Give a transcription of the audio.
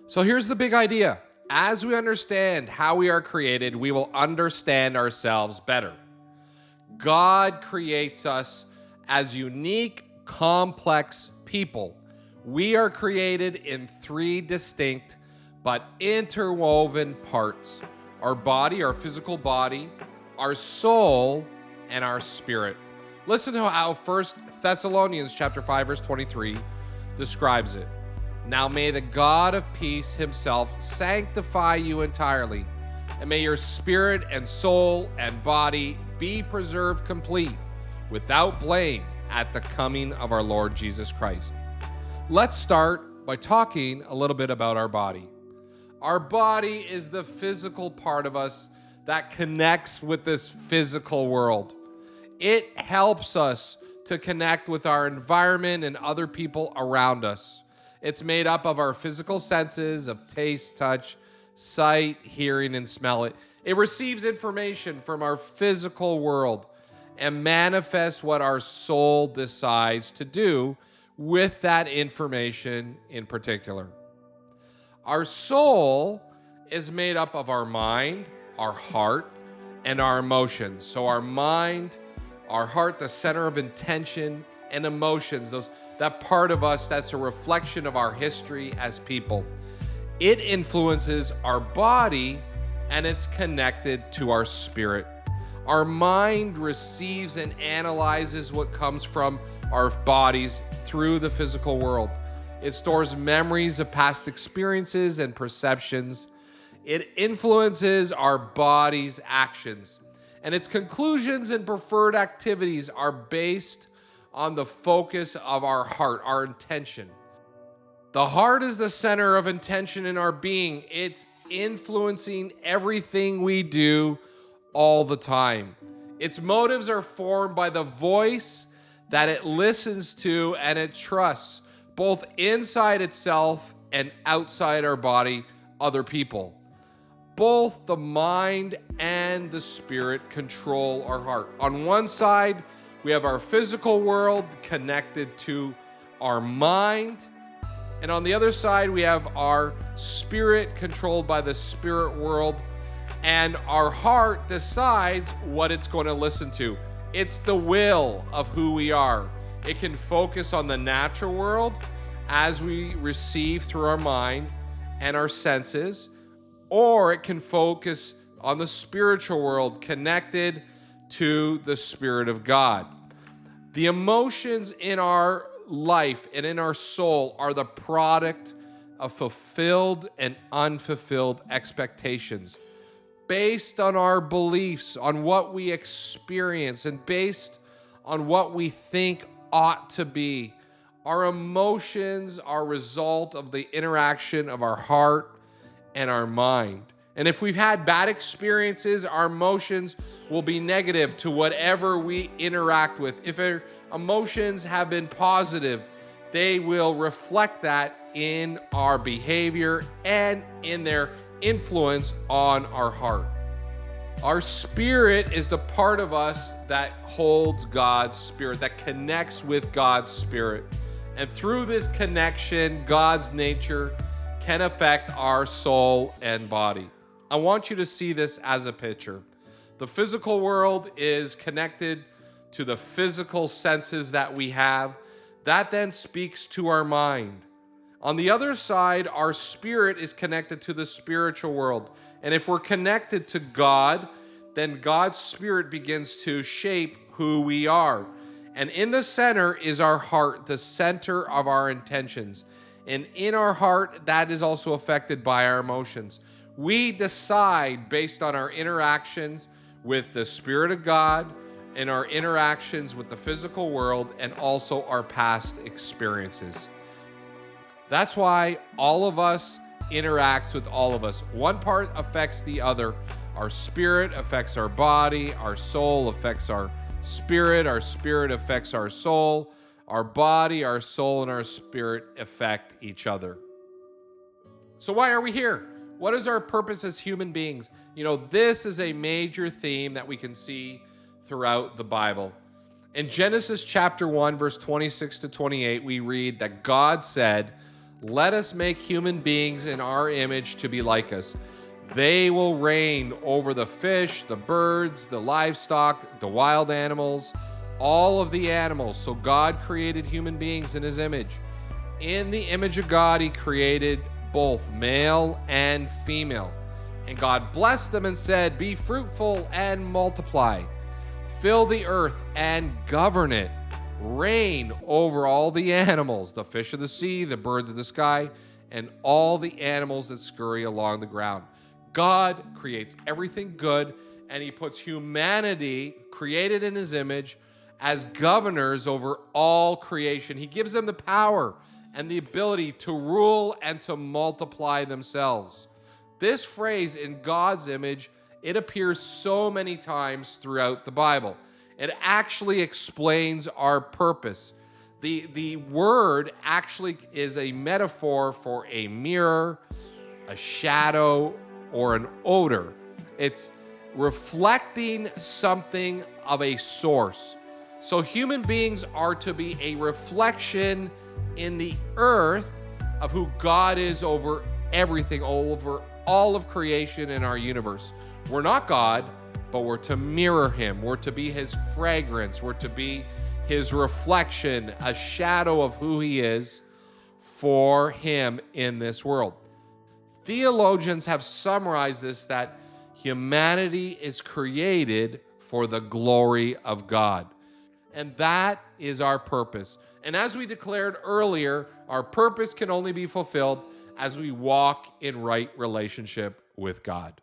So here's the big idea. As we understand how we are created, we will understand ourselves better. God creates us as unique, complex people. We are created in three distinct but interwoven parts: our body, our physical body, our soul, and our spirit. Listen to how 1 Thessalonians chapter 5, verse 23 describes it. Now may the God of peace himself sanctify you entirely, and may your spirit and soul and body be preserved complete, without blame, at the coming of our Lord Jesus Christ. Let's start by talking a little bit about our body. Our body is the physical part of us that connects with this physical world. It helps us to connect with our environment and other people around us. It's made up of our physical senses of taste, touch, sight, hearing, and smell. It receives information from our physical world and manifests what our soul decides to do with that information in particular. Our soul is made up of our mind, our heart, and our emotions. So our mind, our heart, the center of intention and emotions, that part of us that's a reflection of our history as people. It influences our body, and it's connected to our spirit. Our mind receives and analyzes what comes from our bodies through the physical world. It stores memories of past experiences and perceptions. It influences our body's actions, and its conclusions and preferred activities are based on the focus of our heart, our intention. The heart is the center of intention in our being. It's influencing everything we do all the time. Its motives are formed by the voice that it listens to and it trusts, both inside itself and outside our body, other people. Both the mind and the spirit control our heart. On one side, we have our physical world connected to our mind. And on the other side, we have our spirit controlled by the spirit world. And our heart decides what it's going to listen to. It's the will of who we are. It can focus on the natural world as we receive through our mind and our senses, or it can focus on the spiritual world connected to the Spirit of God. The emotions in our life and in our soul are the product of fulfilled and unfulfilled expectations based on our beliefs, on what we experience, and based on what we think ought to be. Our emotions are a result of the interaction of our heart and our mind. And if we've had bad experiences, our emotions will be negative to whatever we interact with. If our emotions have been positive, they will reflect that in our behavior and in their influence on our heart. Our spirit is the part of us that holds God's spirit, that connects with God's spirit. And through this connection, God's nature can affect our soul and body. I want you to see this as a picture. The physical world is connected to the physical senses that we have. That then speaks to our mind. On the other side, our spirit is connected to the spiritual world. And if we're connected to God, then God's spirit begins to shape who we are. And in the center is our heart, the center of our intentions. And in our heart, that is also affected by our emotions. We decide based on our interactions with the Spirit of God and our interactions with the physical world and also our past experiences. That's why all of us interacts with all of us. One part affects the other. Our spirit affects our body. Our soul affects our spirit. Our spirit affects our soul. Our body, our soul, and our spirit affect each other. So why are we here? What is our purpose as human beings? This is a major theme that we can see throughout the Bible. In Genesis chapter 1, verse 26 to 28, we read that God said, Let us make human beings in our image to be like us. They will reign over the fish, the birds, the livestock, the wild animals, all of the animals. So God created human beings in his image. In the image of God, he created both male and female. And God blessed them and said, "Be fruitful and multiply. Fill the earth and govern it. Reign over all the animals, the fish of the sea, the birds of the sky, and all the animals that scurry along the ground." God creates everything good, and he puts humanity, created in his image, as governors over all creation. He gives them the power and the ability to rule and to multiply themselves. This phrase, "in God's image," it appears so many times throughout the Bible. It actually explains our purpose. The word actually is a metaphor for a mirror, a shadow, or an odor. It's reflecting something of a source. So human beings are to be a reflection in the earth of who God is over everything, over all of creation in our universe. We're not God, but we're to mirror him. We're to be his fragrance. We're to be his reflection, a shadow of who he is for him in this world. Theologians have summarized this, that humanity is created for the glory of God. And that is our purpose. And as we declared earlier, our purpose can only be fulfilled as we walk in right relationship with God.